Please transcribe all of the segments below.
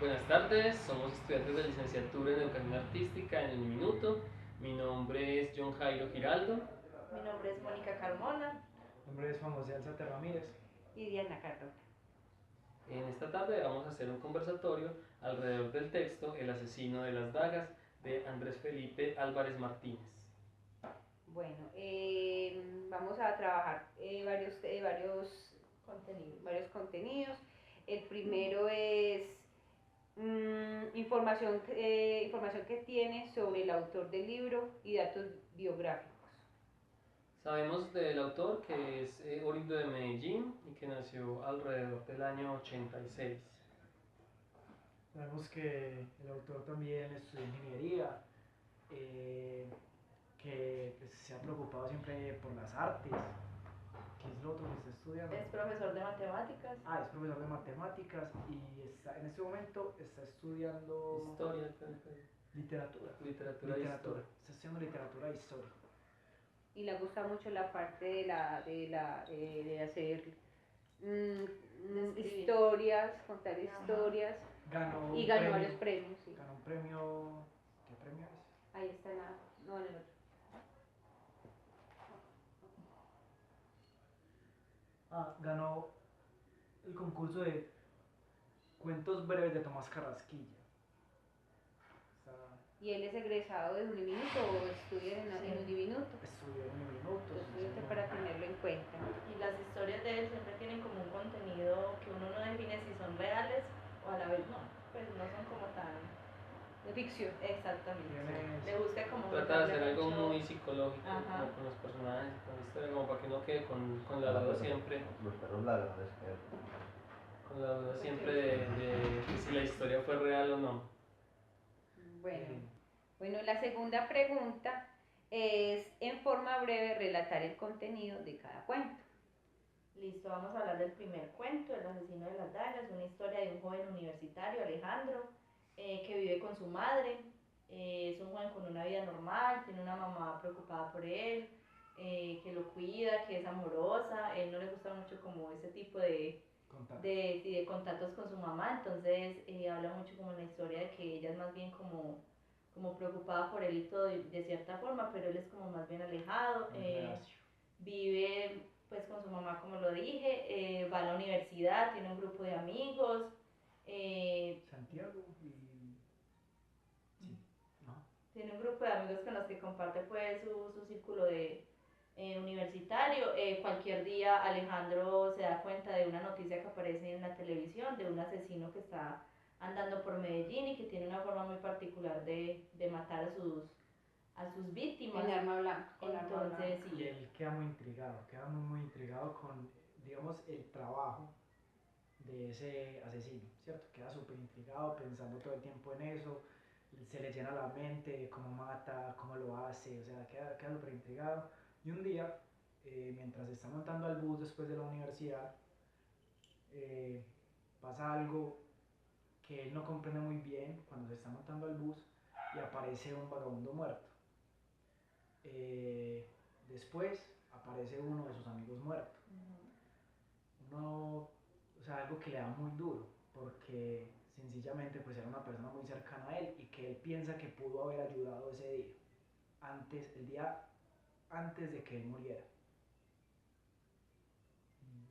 Buenas tardes, somos estudiantes de licenciatura en Educación Artística en Uniminuto. Mi nombre es John Jairo Giraldo. Mi nombre es Mónica Carmona. Mi nombre es Juan José Alzate Ramírez. Y Diana Cardona. En esta tarde vamos a hacer un conversatorio alrededor del texto El asesino de las dagas de Andrés Felipe Álvarez Martínez. Bueno, vamos a trabajar varios contenidos. El primero es información que tiene sobre el autor del libro y datos biográficos. Sabemos del autor que es oriundo de Medellín y que nació alrededor del año 86. Sabemos que el autor también estudió ingeniería, que pues, se ha preocupado siempre por las artes. ¿Qué es lo otro que está estudiando? Es profesor de matemáticas. Es profesor de matemáticas y en este momento está estudiando Historia, literatura. literatura e historia. Está estudiando literatura e historia. Y le gusta mucho la parte de hacer historias, contar historias. Y ganó varios premios. Sí. Ganó un premio. ¿Qué premio es? Ahí está no, en el otro. Ganó el concurso de cuentos breves de Tomás Carrasquilla. ¿Y él es egresado de Uniminuto o estudia en Uniminuto? Estudió en Uniminuto. Estudiante para tenerlo en cuenta. Y las historias de él siempre tienen como un contenido que uno no define si son reales o a la vez no. Pues no son como tan... De ficción. Exactamente. Le busca como... Trata de hacer algo muy psicológico, Ajá, como con los personajes, con la historia, como para que no quede con la duda siempre. Los perros ladrones. Con la duda siempre de si la historia fue real o no. Bueno, la segunda pregunta es en forma breve relatar el contenido de cada cuento. Listo, vamos a hablar del primer cuento, El asesino de las dagas, una historia de un joven universitario, Alejandro, que vive con su madre. Es un joven con una vida normal, tiene una mamá preocupada por él, que lo cuida, que es amorosa. A él no le gusta mucho como ese tipo de contactos con su mamá, entonces habla mucho como la historia de que ella es más bien como preocupada por él y todo de cierta forma, pero él es como más bien alejado. Vive pues con su mamá, como lo dije, va a la universidad, tiene un grupo de amigos. Santiago y... Sí, ¿no? Tiene un grupo de amigos con los que comparte pues su círculo de universitario. Cualquier día Alejandro se da cuenta de una noticia que aparece en la televisión de un asesino que está andando por Medellín y que tiene una forma muy particular de matar a sus víctimas. En arma blanca. Entonces, sí. Y él queda muy intrigado con, digamos, el trabajo de ese asesino, ¿cierto? Queda súper intrigado pensando todo el tiempo en eso, se le llena la mente de cómo mata, cómo lo hace, o sea, queda súper intrigado. Y un día, mientras se está montando al bus después de la universidad, pasa algo que él no comprende muy bien cuando se está montando al bus y aparece un vagabundo muerto. Después aparece uno de sus amigos muerto. O sea, algo que le da muy duro, porque sencillamente pues era una persona muy cercana a él y que él piensa que pudo haber ayudado ese día, el día antes de que él muriera.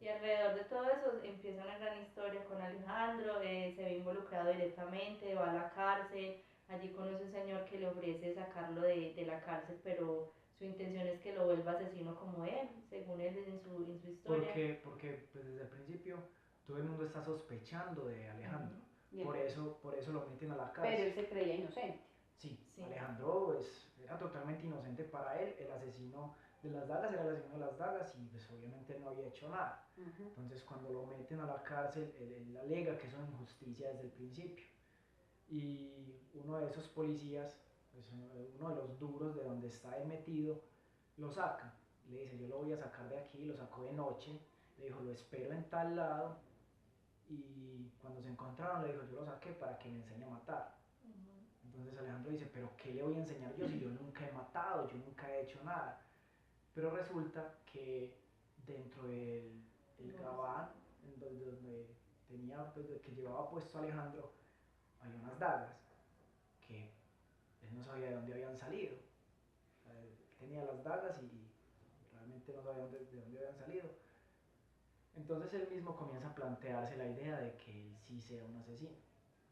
Y alrededor de todo eso empieza una gran historia con Alejandro. Se ve involucrado directamente, va a la cárcel, allí conoce a un señor que le ofrece sacarlo de la cárcel, pero su intención es que lo vuelva asesino como él, según él en su historia. Porque pues, desde el principio todo el mundo está sospechando de Alejandro, por eso lo meten a la cárcel. Pero él se creía inocente. Sí. Alejandro pues, era totalmente inocente para él, el asesino de las dagas era el asesino de las dagas y pues obviamente él no había hecho nada. Entonces cuando lo meten a la cárcel, él alega que es una injusticia desde el principio. Y uno de esos policías, pues uno de los duros de donde está él metido, lo saca. Le dice, yo lo voy a sacar de aquí, lo sacó de noche, le dijo, lo espero en tal lado. Y cuando se encontraron le dijo, yo lo saqué para que me enseñe a matar. Entonces Alejandro dice, pero ¿qué le voy a enseñar yo si yo nunca he matado, yo nunca he hecho nada? Pero resulta que dentro del gabán, donde tenía, pues, que llevaba puesto Alejandro, había unas dagas que él no sabía de dónde habían salido. O sea, él tenía las dagas y realmente no sabía de dónde habían salido. Entonces él mismo comienza a plantearse la idea de que él sí sea un asesino.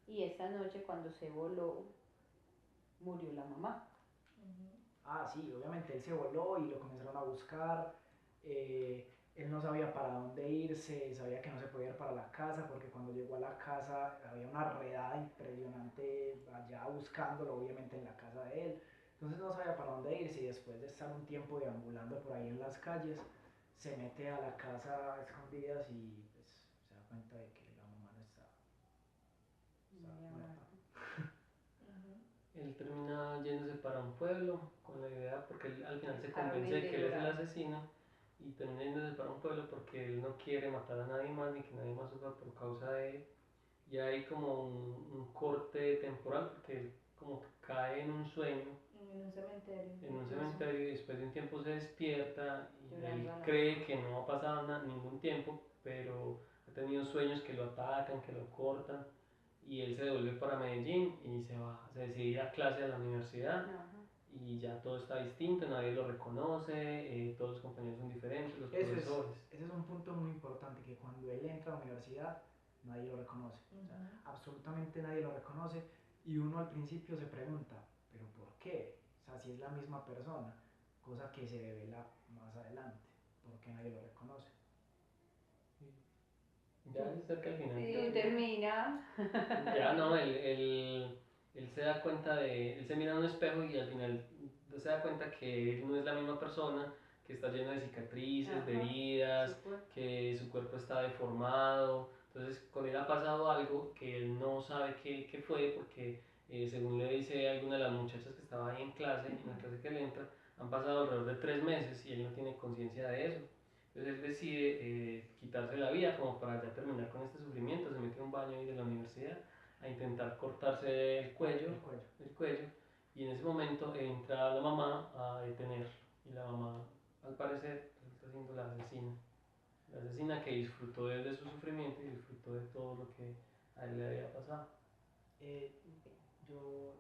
Y esa noche cuando se voló, murió la mamá. Ah, sí, obviamente él se voló y lo comenzaron a buscar. Él no sabía para dónde irse, sabía que no se podía ir para la casa porque cuando llegó a la casa había una redada impresionante allá buscándolo, obviamente en la casa de él. Entonces no sabía para dónde irse y después de estar un tiempo deambulando por ahí en las calles, se mete a la casa a escondidas y pues se da cuenta de que la mamá no está, Había muerta. muerto. Él termina yéndose para un pueblo con la idea, porque él al final se Carmen convence de de que él es el Llorar. asesino y termina yéndose para un pueblo porque él no quiere matar a nadie más ni que nadie más sufra por causa de él. Y hay como un corte temporal porque él como que cae en un sueño, En un cementerio. en un cementerio y después de un tiempo se despierta y él Llorando a la cree que no ha pasado ningún tiempo, pero ha tenido sueños que lo atacan, que lo cortan y él se devuelve para Medellín y se decide ir a clase a la universidad Ajá. y ya todo está distinto, nadie lo reconoce, todos los compañeros son diferentes, los profesores. Ese es un punto muy importante, que cuando él entra a la universidad nadie lo reconoce, o sea, absolutamente nadie lo reconoce y uno al principio se pregunta, ¿pero por qué? O sea, si es la misma persona, cosa que se revela más adelante, ¿por qué nadie lo reconoce? Ya es cerca al final. Sí, termina. Ya no, él se da cuenta él se mira en un espejo y al final se da cuenta que él no es la misma persona, que está lleno de cicatrices, de Ajá. heridas, Su cuerpo. que su cuerpo está deformado. Entonces con él ha pasado algo que él no sabe qué fue porque según le dice alguna de las muchachas que estaba ahí en la clase que él entra, han pasado alrededor de 3 meses y él no tiene conciencia de eso. Entonces él decide quitarse la vida como para ya terminar con este sufrimiento, se mete a un baño ahí de la universidad a intentar cortarse el cuello, y en ese momento entra la mamá a detener y la mamá al parecer está siendo la asesina que disfrutó de su sufrimiento y disfrutó de todo lo que a él le había pasado. Yo,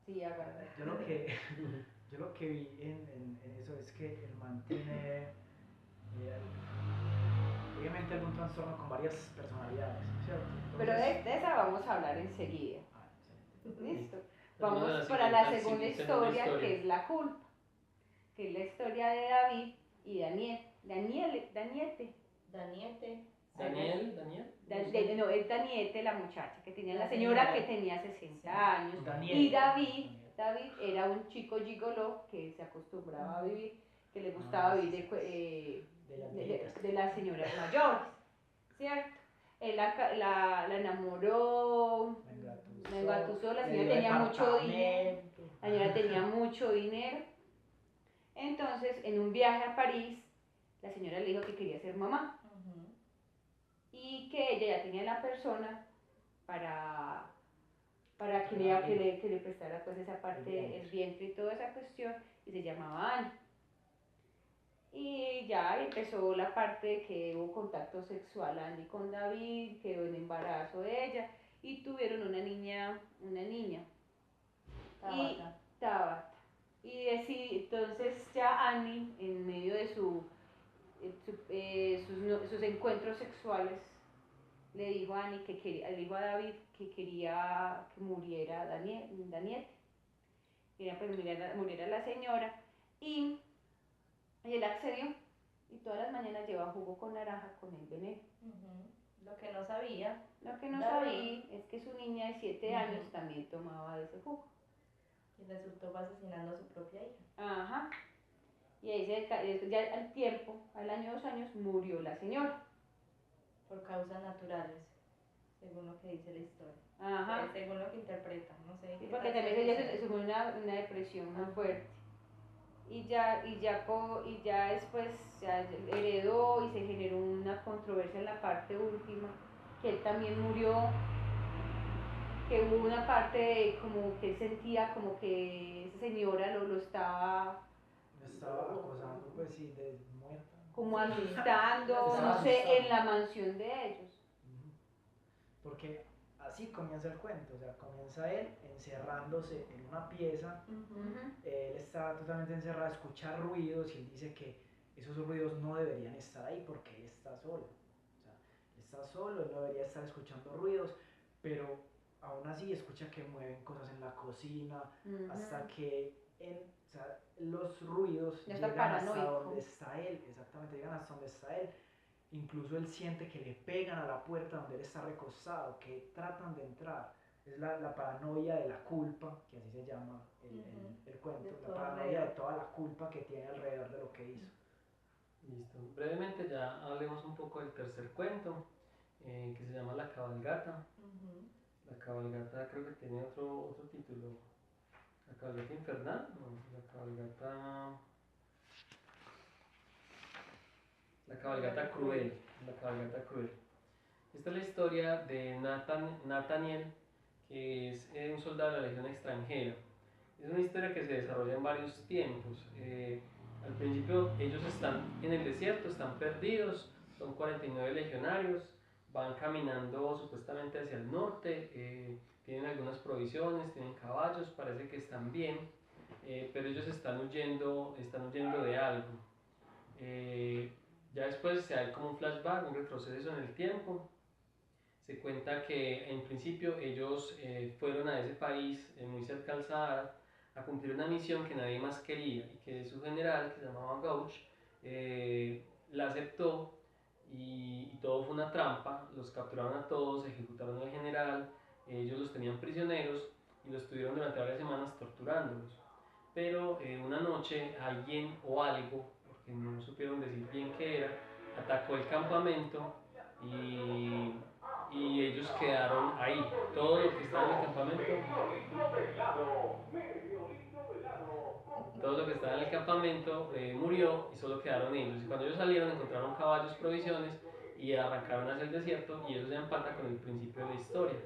Sí, hágalo. yo lo que, yo lo que vi en eso es que el man tiene obviamente algún trastorno con varias personalidades, ¿cierto? Pero Entonces, de esa vamos a hablar enseguida. excelente. ¿Listo? Vamos a Vamos la para la siguiente- segunda segunda historia, historia. que es la culpa. Que es la historia de David y Daniete. Daniete. Daniel, No, es Daniete, la muchacha que tenía, La la señora señora. que tenía 60 años. Daniel. Y David era un chico gigoló que se acostumbraba a vivir, que le gustaba vivir de las señoras mayores, ¿cierto? Él la enamoró, la engatusó, la señora tenía mucho dinero, la señora tenía mucho dinero. Entonces, en un viaje a París, la señora le dijo que quería ser mamá y que ella ya tenía la persona para que le prestara pues esa parte, el vientre y toda esa cuestión, y se llamaba Ana. Y ya empezó la parte de que hubo contacto sexual Andy con David, quedó en embarazo de ella y tuvieron una niña. Tabata. Tabata. Y entonces ya Annie, en medio de sus encuentros sexuales, le dijo a Annie le dijo a David que quería que muriera Daniel, quería que muriera la señora, y él accedió, y todas las mañanas lleva jugo con naranja con el veneno. Lo que no sabía. Lo que no David. sabía es que su niña de 7 años también tomaba de ese jugo. Y resultó asesinando a su propia hija. Ajá. Y ahí ya al tiempo, al año 2 años, murió la señora. Por causas naturales, según lo que dice la historia. Ajá. Según lo que interpretan, no sé. Sí, porque también ella sufrió una depresión muy fuerte. Y ya después ya heredó y se generó una controversia en la parte última, que él también murió, que hubo una parte de como que él sentía como que esa señora lo estaba acosando, pues sí, de muerta. como Sí. asustando, Estaba no sé, asustando. en la mansión de ellos. Porque así comienza el cuento, o sea, comienza él encerrándose en una pieza, él está totalmente encerrado, escucha ruidos y él dice que esos ruidos no deberían estar ahí porque él está solo, o sea, él está solo, él no debería estar escuchando ruidos, pero aún así escucha que mueven cosas en la cocina, hasta que o sea, los ruidos Ya llegan está hasta paranoico. donde está él, exactamente, llegan hasta donde está él. Incluso él siente que le pegan a la puerta donde él está recostado, que tratan de entrar. Es la paranoia de la culpa, que así se llama el cuento, la paranoia de toda la culpa que tiene alrededor de lo que hizo. Listo. Brevemente ya hablemos un poco del tercer cuento, que se llama La Cabalgata. La Cabalgata creo que tiene otro título. La Cabalgata Infernal, no, La Cabalgata Cruel. La Cabalgata Cruel. Esta es la historia de Nathaniel, que es un soldado de la Legión extranjera. Es una historia que se desarrolla en varios tiempos. Al principio ellos están en el desierto, están perdidos, son 49 legionarios, van caminando supuestamente hacia el norte, tienen algunas provisiones, tienen caballos, parece que están bien, pero ellos están huyendo de algo. Ya después hay como un flashback, un retroceso en el tiempo. Se cuenta que en principio ellos fueron a ese país muy cerca al Sahara a cumplir una misión que nadie más quería y que su general, que se llamaba Gauch, la aceptó y todo fue una trampa. Los capturaron a todos, ejecutaron al general, ellos los tenían prisioneros y los tuvieron durante varias semanas torturándolos. Pero una noche alguien o algo, porque no supieron decir bien qué era, atacó el campamento y ellos quedaron ahí. Todo lo que estaba en el campamento, murió y solo quedaron ellos. Y cuando ellos salieron encontraron caballos, provisiones y arrancaron hacia el desierto y eso se empata con el principio de la historia.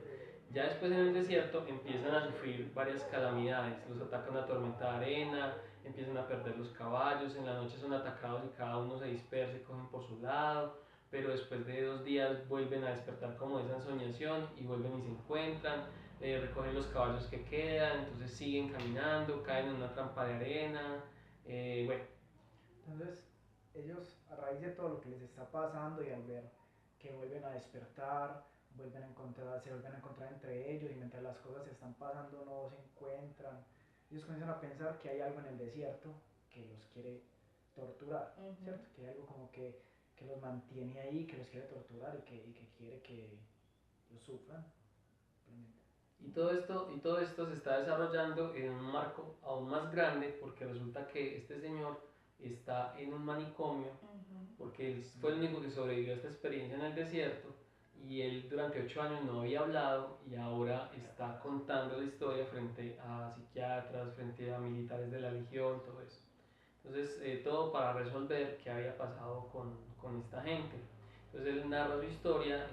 Ya después en el desierto empiezan a sufrir varias calamidades, los ataca una tormenta de arena, empiezan a perder los caballos, en la noche son atacados y cada uno se dispersa y cogen por su lado, pero después de 2 días vuelven a despertar como esa ensoñación y vuelven y se encuentran, recogen los caballos que quedan, entonces siguen caminando, caen en una trampa de arena, bueno. Entonces ellos, a raíz de todo lo que les está pasando y al ver que vuelven a despertar, se vuelven a encontrar entre ellos y mientras las cosas se están pasando no se encuentran, ellos comienzan a pensar que hay algo en el desierto que los quiere torturar, ¿cierto? Que hay algo como que los mantiene ahí, que los quiere torturar y que quiere que los sufran. Y todo esto se está desarrollando en un marco aún más grande porque resulta que este señor está en un manicomio porque él fue el único que sobrevivió a esta experiencia en el desierto y él durante 8 años no había hablado y ahora está contando la historia frente a psiquiatras, frente a militares de la legión, todo eso. Entonces todo para resolver qué había pasado con esta gente. Entonces él narra su historia.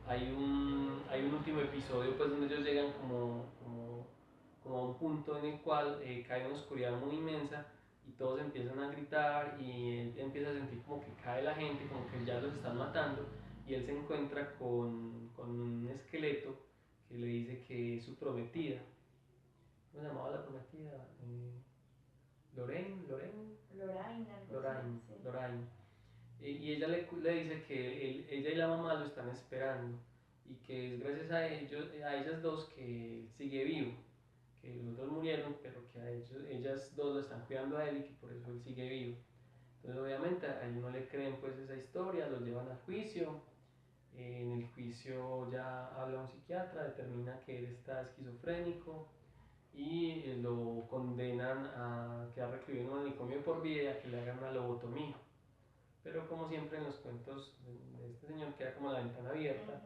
Hay un último episodio pues donde ellos llegan como a un punto en el cual cae una oscuridad muy inmensa y todos empiezan a gritar y él empieza a sentir como que cae la gente, como que ya los están matando y él se encuentra con un esqueleto que le dice que es su prometida. ¿Cómo se llamaba la prometida? Lorraine. Y ella le dice que ella y la mamá lo están esperando y que es gracias a ellas dos que él sigue vivo, que los otros murieron, pero que ellas dos lo están cuidando a él y que por eso él sigue vivo. Entonces obviamente a él no le creen pues esa historia, lo llevan a juicio, en el juicio ya habla un psiquiatra, determina que él está esquizofrénico y lo condenan a quedar recluido en un manicomio por vida y a que le hagan una lobotomía. Pero como siempre en los cuentos de este señor queda como la ventana abierta,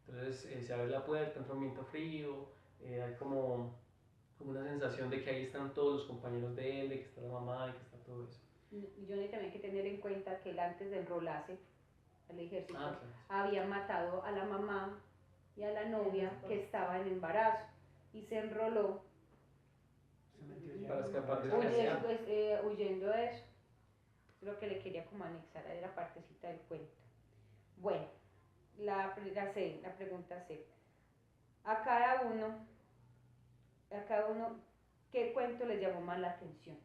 entonces se abre la puerta, entra un viento frío, hay como una sensación de que ahí están todos los compañeros de él, de que está la mamá, de que está todo eso. Y Johnny también hay que tener en cuenta que él antes de enrolarse al ejército Claro. había matado a la mamá y a la novia que estaba en embarazo y se enroló Para escapar de eso. huyendo de eso. Lo que le quería como anexar a la partecita del cuento. Bueno, la pregunta C. A cada uno, a cada uno, ¿qué cuento les llamó más la atención?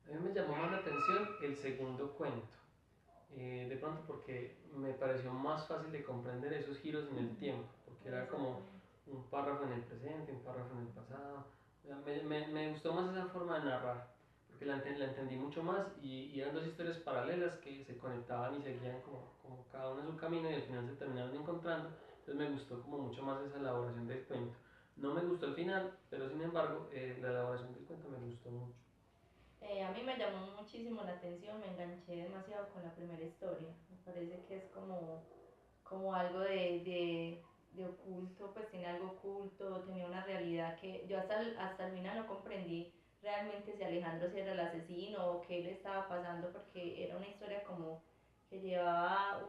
A mí me llamó más la atención el segundo cuento, de pronto porque me pareció más fácil de comprender esos giros en el tiempo, porque era como un párrafo en el presente, un párrafo en el pasado. Me gustó más esa forma de narrar, porque la entendí mucho más y eran dos historias paralelas que se conectaban y seguían como cada uno en su camino y al final se terminaron encontrando. Entonces me gustó como mucho más esa elaboración del cuento. No me gustó el final, pero sin embargo la elaboración del cuento me gustó mucho. A mí me llamó muchísimo la atención, me enganché demasiado con la primera historia. Me parece que es como algo de oculto, pues tiene algo oculto, tenía una realidad que yo hasta el final no comprendí realmente si Alejandro sí era el asesino o qué le estaba pasando, porque era una historia como que llevaba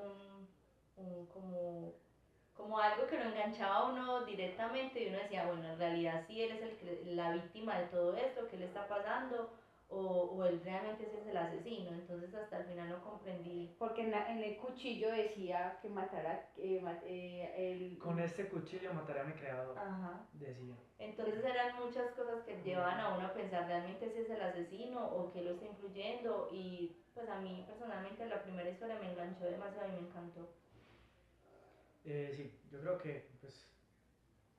como algo que lo enganchaba a uno directamente y uno decía, bueno, en realidad sí él es la víctima de todo esto, ¿qué le está pasando? O él realmente sí es el asesino, entonces hasta el final no comprendí. Porque en el cuchillo decía que matara el... Con este cuchillo mataré a mi creador, Ajá. decía. Entonces eran muchas cosas que llevaban a uno a pensar realmente si es el asesino o qué lo está influyendo, y pues a mí personalmente la primera historia me enganchó demasiado y me encantó. Sí, yo creo que, pues,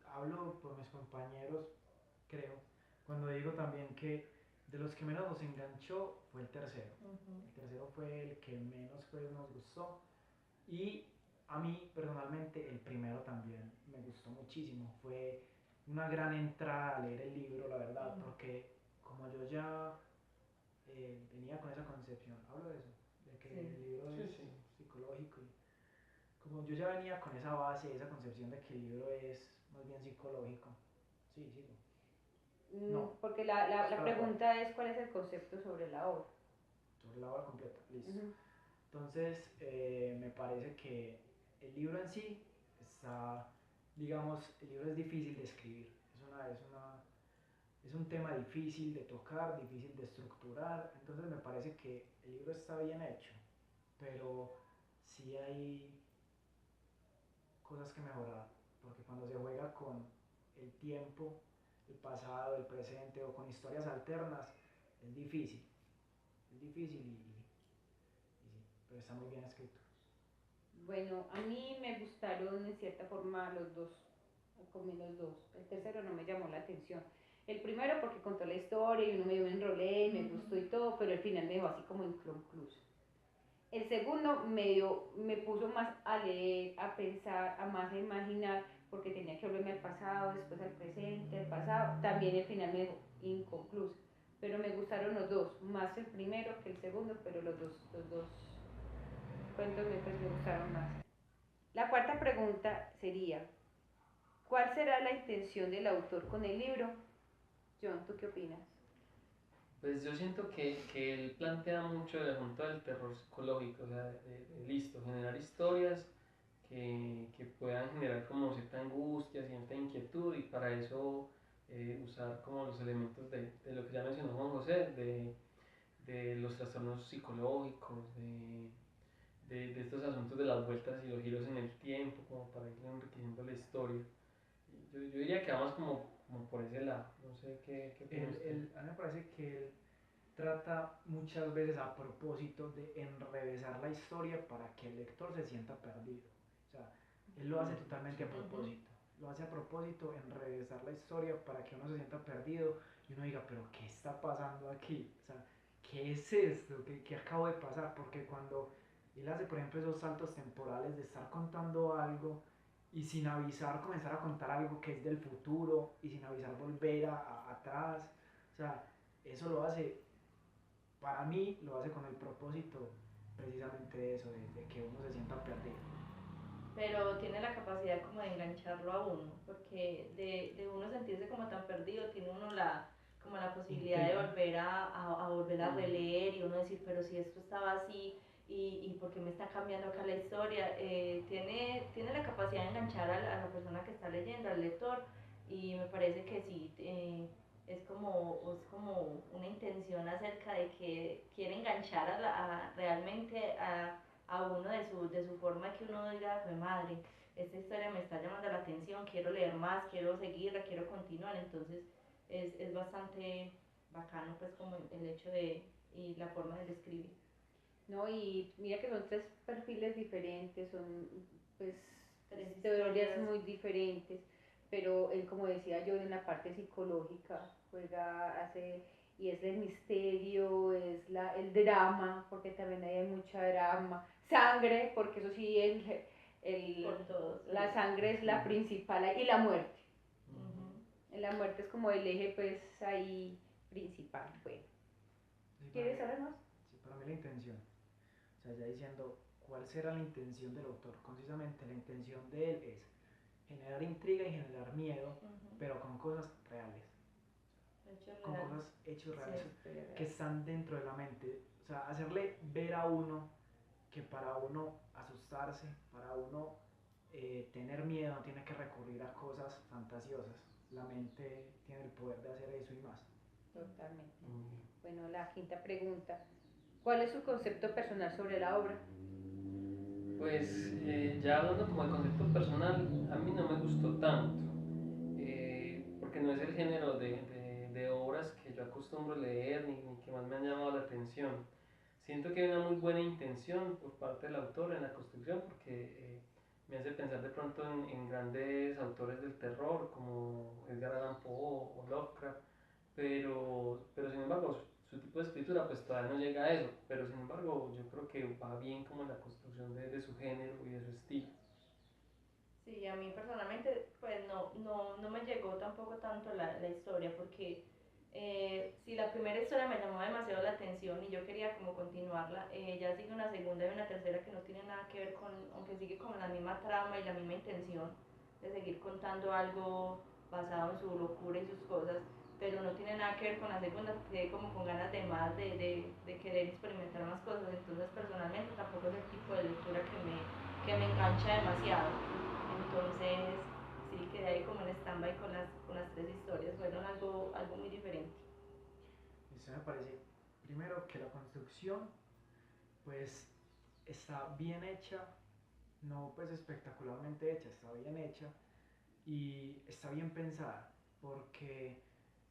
hablo por mis compañeros, creo, cuando digo también que de los que menos nos enganchó fue el tercero. El tercero fue el que menos pues, nos gustó. Y a mí personalmente el primero también me gustó muchísimo. Fue una gran entrada a leer el libro, la verdad, porque como yo ya venía con esa concepción, hablo de eso, de que Sí. el libro Sí, es sí. psicológico y como yo ya venía con esa base, esa concepción de que el libro es más bien psicológico. Sí, sí. No, Porque la espera, ¿cuál? pregunta es cuál es el concepto sobre la obra. Sobre la obra completa, listo. Ujú. Entonces, me parece que el libro en sí está, digamos, el libro es difícil de escribir. Es un tema difícil de tocar, difícil de estructurar. Entonces, me parece que el libro está bien hecho, pero sí hay cosas que mejorar, porque cuando se juega con el tiempo, el pasado, el presente o con historias alternas, es difícil. Es difícil y sí, pero está muy bien escrito. Bueno, a mí me gustaron en cierta forma los dos, comí los dos. El tercero no me llamó la atención. El primero porque contó la historia y uno medio me enrolé y me gustó y todo, pero al final me dejó así como inconcluso. El segundo me puso más a leer, a pensar, a más a imaginar, porque tenía que volverme al pasado, después al presente, al pasado. También el final me dejó inconcluso. Pero me gustaron los dos, más el primero que el segundo, pero los dos cuentos me gustaron más. La cuarta pregunta sería, ¿cuál será la intención del autor con el libro? John, ¿tú qué opinas? Pues yo siento que él plantea mucho el asunto del terror psicológico, o sea, listo, generar historias que puedan generar como cierta angustia, cierta inquietud y para eso usar como los elementos de lo que ya mencionó Juan José, de los trastornos psicológicos, de estos asuntos de las vueltas y los giros en el tiempo, como para ir enriqueciendo la historia. Yo diría que vamos como por ese lado, no sé qué opinas tú. A mí me parece que él trata muchas veces a propósito de enrevesar la historia para que el lector se sienta perdido. O sea, él lo hace totalmente a propósito. Lo hace a propósito, enrevesar la historia para que uno se sienta perdido y uno diga, pero ¿qué está pasando aquí? O sea, ¿qué es esto? ¿Qué acabo de pasar? Porque cuando él hace, por ejemplo, esos saltos temporales de estar contando algo y sin avisar comenzar a contar algo que es del futuro y sin avisar volver atrás, o sea, eso lo hace, para mí, lo hace con el propósito precisamente de eso, de que uno se sienta perdido. Pero tiene la capacidad como de engancharlo a uno, porque de uno sentirse como tan perdido, tiene uno como la posibilidad de Intriga. volver a volver a releer y uno decir, pero si esto estaba así y por qué me está cambiando acá la historia. Tiene la capacidad de enganchar a la persona que está leyendo, al lector, y me parece que sí, es como una intención acerca de que quiere enganchar realmente a uno de su forma que uno diga, fue madre, esta historia me está llamando la atención, quiero leer más, quiero seguirla, quiero continuar, entonces es bastante bacano pues como el hecho de, y la forma de escribir. No, y mira que son tres perfiles diferentes, son pues Tres teorías historias. muy diferentes, pero él, como decía yo, en la parte psicológica juega, hace, y es el misterio, es el drama, porque también hay mucha drama, sangre, porque eso sí, Por todos, la sí. sangre es la principal, y la muerte. Ujú. La muerte es como el eje pues ahí principal. Bueno, Sí, ¿quieres saber más? sí, para mí la intención. O sea, ya diciendo cuál será la intención del autor. Concisamente la intención de él es generar intriga y generar miedo, Ujú. pero con cosas reales. Hechos Con reales. cosas hechos Sí. reales que están dentro de la mente. O sea, hacerle ver a uno que para uno asustarse, para uno tener miedo, no tiene que recurrir a cosas fantasiosas. La mente tiene el poder de hacer eso y más. Totalmente. Bueno, la quinta pregunta. ¿Cuál es su concepto personal sobre la obra? Pues ya hablando como de concepto personal, a mí no me gustó tanto, porque no es el género de obras que yo acostumbro leer ni que más me han llamado la atención. Siento que hay una muy buena intención por parte del autor en la construcción, porque me hace pensar de pronto en grandes autores del terror como Edgar Allan Poe o Lovecraft, pero sin embargo su tipo de escritura pues todavía no llega a eso, pero sin embargo yo creo que va bien como en la construcción de su género y de su estilo. Sí, a mí personalmente pues no me llegó tampoco tanto la historia porque si la primera historia me llamó demasiado la atención y yo quería como continuarla, ya sigue una segunda y una tercera que no tiene nada que ver con, aunque sigue con la misma trama y la misma intención de seguir contando algo basado en su locura y sus cosas, pero no tiene nada que ver con la segunda, quedé como con ganas de más, de querer experimentar más cosas, entonces personalmente tampoco es el tipo de lectura que me engancha demasiado. Entonces, sí, quedé ahí como en stand-by con las tres historias, fueron algo muy diferente. Eso me parece, primero, que la construcción pues está bien hecha, no pues espectacularmente hecha, está bien hecha y está bien pensada, porque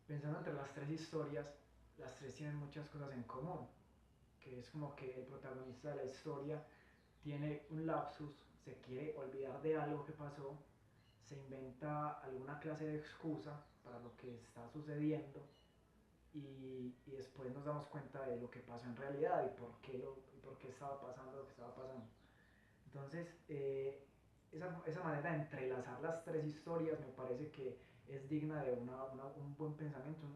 pensando entre las tres historias, las tres tienen muchas cosas en común, que es como que el protagonista de la historia tiene un lapsus, se quiere olvidar de algo que pasó, se inventa alguna clase de excusa para lo que está sucediendo y después nos damos cuenta de lo que pasó en realidad y por qué estaba pasando lo que estaba pasando. Entonces, esa manera de entrelazar las tres historias me parece que es digna de un buen pensamiento,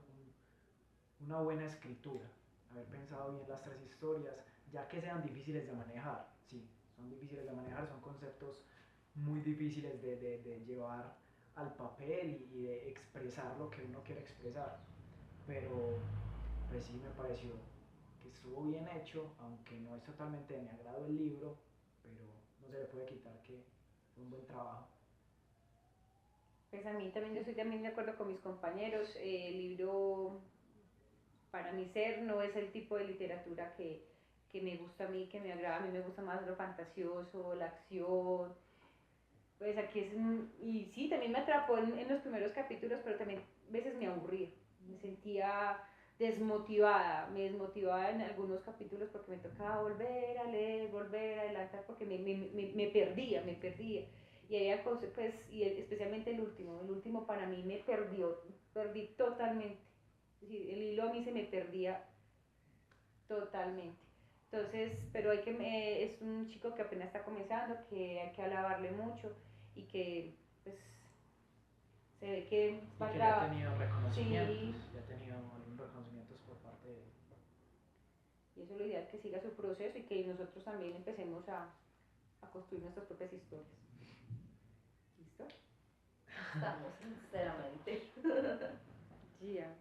una buena escritura. Haber pensado bien las tres historias, ya que sean difíciles de manejar. Sí, son difíciles de manejar, son conceptos muy difíciles de llevar al papel y de expresar lo que uno quiere expresar. Pero, pues sí, me pareció que estuvo bien hecho, aunque no es totalmente de mi agrado el libro, pero no se le puede quitar que fue un buen trabajo. Pues a mí también, yo estoy también de acuerdo con mis compañeros. El libro, para mi ser, no es el tipo de literatura que me gusta a mí, que me agrada. A mí me gusta más lo fantasioso, la acción. Pues aquí es, y sí, también me atrapó en los primeros capítulos, pero también a veces me aburría. Me sentía desmotivada, me desmotivaba en algunos capítulos porque me tocaba volver a leer, volver a adelantar porque me perdía, me perdía. Y había cosas, pues, y especialmente el último para mí me perdió, perdí totalmente. Es decir, el hilo a mí se me perdía totalmente. Entonces, pero hay que, es un chico que apenas está comenzando, que hay que alabarle mucho y que, pues, se ve que Y va a que ya ha trabajar. tenido reconocimientos, Sí, ya ha tenido algunos reconocimientos por parte de él. y eso es lo ideal, que siga su proceso y que nosotros también empecemos a construir nuestras propias historias. ¿Listo? Estamos, sinceramente. Yeah.